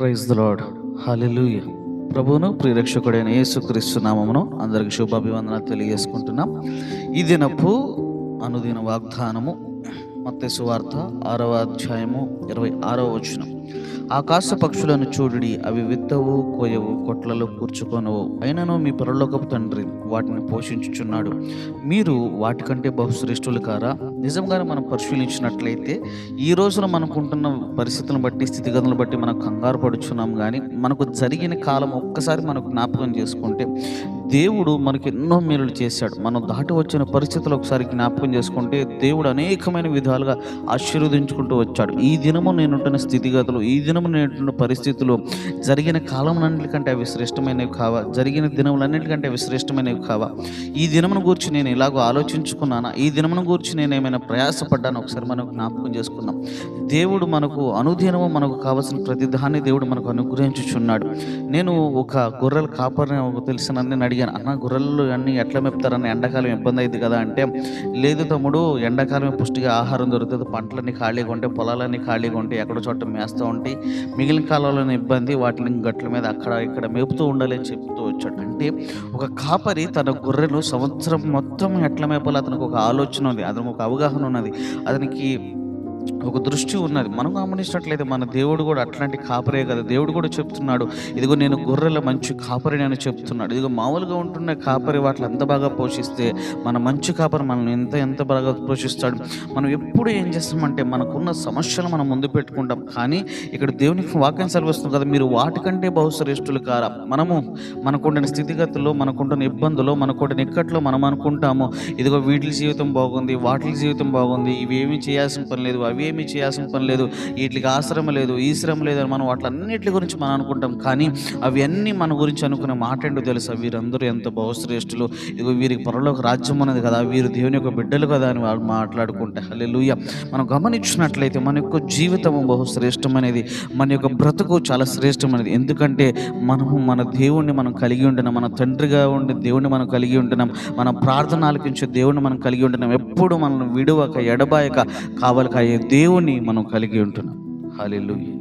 Praise the lord. హల్లెలూయా. ప్రభువును ప్రియరక్షకుడైన యేసుక్రీస్తు నామమును అందరికి శుభాభివందనాలు తెలియజేసుకుంటున్నాం. ఈ దినపు అనుదిన వాగ్దానము మత్తయి సువార్త 6వ అధ్యాయము 26వ వచనం. ఆకాశ పక్షులను చూడుడి, అవి విత్తవు, కోయవు, కొట్లలో కూర్చుకొనవు, అయినను మీ పరలోకపు తండ్రి వాటిని పోషించుచున్నాడు. మీరు వాటికంటే బహుశ్రేష్ఠులు కారా? నిజంగానే మనం పరిశీలించినట్లయితే ఈ రోజున మనకుంటున్న పరిస్థితులను బట్టి, స్థితిగతులను బట్టి మనం కంగారు పడుచున్నాం. కానీ మనకు జరిగిన కాలం ఒక్కసారి మనకు జ్ఞాపకం చేసుకుంటే దేవుడు మనకి ఎన్నో మేలులు చేశాడు. మనం దాటి వచ్చిన పరిస్థితులు ఒకసారి జ్ఞాపకం చేసుకుంటే దేవుడు అనేకమైన విధాలుగా ఆశీర్వదించుకుంటూ వచ్చాడు. ఈ దినము నేనుంటున్న స్థితిగతులు, ఈ దినము నేనుంటున్న పరిస్థితులు జరిగిన కాలములన్నిటికంటే అవి శ్రేష్టమైనవి కావా? జరిగిన దినములన్నిటికంటే అవి శ్రేష్టమైనవి కావా? ఈ దినమును గురించి నేను ఇలాగో ఆలోచించుకున్నానా? ఈ దినమును గురించి నేను ఏమైనా ప్రయాసపడ్డాను? ఒకసారి మనం జ్ఞాపకం చేసుకున్నాం. దేవుడు మనకు అనుదినము మనకు కావాల్సిన ప్రతి దాన్ని దేవుడు మనకు అనుగ్రహించుచున్నాడు. నేను ఒక గొర్రెల కాపరిని తెలిసినని అడిగాను, అన్న గొర్రెలు అన్నీ ఎట్లా మెప్తారన్న, ఎండాకాలం ఇబ్బంది అయింది కదా అంటే, లేదు తమ్ముడు, ఎండాకాలం పుష్టిగా ఆహారం దొరుకుతుంది, పంటలన్నీ ఖాళీగా ఉంటాయి, పొలాలన్నీ ఖాళీగా ఉంటాయి, ఎక్కడో చోట మేస్తూ ఉంటాయి, మిగిలిన కాలంలోని ఇబ్బంది, వాటిని గట్ల మీద అక్కడ ఇక్కడ మేపుతూ ఉండాలి అని చెప్తూ వచ్చాడు. అంటే ఒక కాపరి తన గొర్రెలు సంవత్సరం మొత్తం ఎట్లా మేపాలో అతనికి ఒక ఆలోచన ఉంది, అతనికి ఒక అవగాహన ఉన్నది, అతనికి ఒక దృష్టి ఉన్నది. మనం గమనించినట్లయితే మన దేవుడు కూడా అట్లాంటి కాపరే కదా. దేవుడు కూడా చెప్తున్నాడు, ఇదిగో నేను గొర్రెల మంచి కాపరిని అని చెప్తున్నాడు. ఇదిగో మామూలుగా ఉంటున్న కాపరి వాటిని ఎంత బాగా పోషిస్తే మన మంచి కాపరి మనల్ని ఎంత బాగా పోషిస్తాడు. మనం ఎప్పుడు ఏం చేస్తామంటే మనకున్న సమస్యలు మనం ముందు పెట్టుకుంటాం. కానీ ఇక్కడ దేవునికి వాక్యం సెలవిస్తుంది కదా, మీరు వాటికంటే బహుశ్రేష్ఠులు కారా? మనకుంటున్న స్థితిగతుల్లో, మనకుంటున్న ఇబ్బందులు, మనకుంటున్న ఇక్కట్లో మనం అనుకుంటాము, ఇదిగో వీటి జీవితం బాగుంది, వాటి జీవితం బాగుంది, ఇవేమీ చేయాల్సిన పని లేదు, అవి ఏమీ చేయాల్సిన పని లేదు, వీటికి ఆ శ్రమ లేదు, ఈ శ్రమ లేదు అని మనం వాటిలన్నిటి గురించి మనం అనుకుంటాం. కానీ అవి అన్నీ మన గురించి అనుకునే మాట ఏంటో తెలుసా? వీరందరూ ఎంత బహుశ్రేష్ఠులు, ఇదిగో వీరికి పరలోక రాజ్యం అనేది కదా, వీరు దేవుని యొక్క బిడ్డలు కదా అని వాళ్ళు మాట్లాడుకుంటే, హల్లెలూయా. మనం గమనించినట్లయితే మన యొక్క జీవితము బహుశ్రేష్టమైనది, మన యొక్క బ్రతుకు చాలా శ్రేష్టమైనది. ఎందుకంటే మనము మన దేవుణ్ణి మనం కలిగి ఉంటున్నాం, మన తండ్రిగా ఉండి దేవుణ్ణి మనం కలిగి ఉంటున్నాం, మన ప్రార్థన ఆలకించే దేవుణ్ణి మనం కలిగి ఉంటున్నాం, ఎప్పుడు మనల్ని విడువక ఎడబాయక కావలకాయే దేవుని మనం కలిగి ఉంటున్నాం. హల్లెలూయా.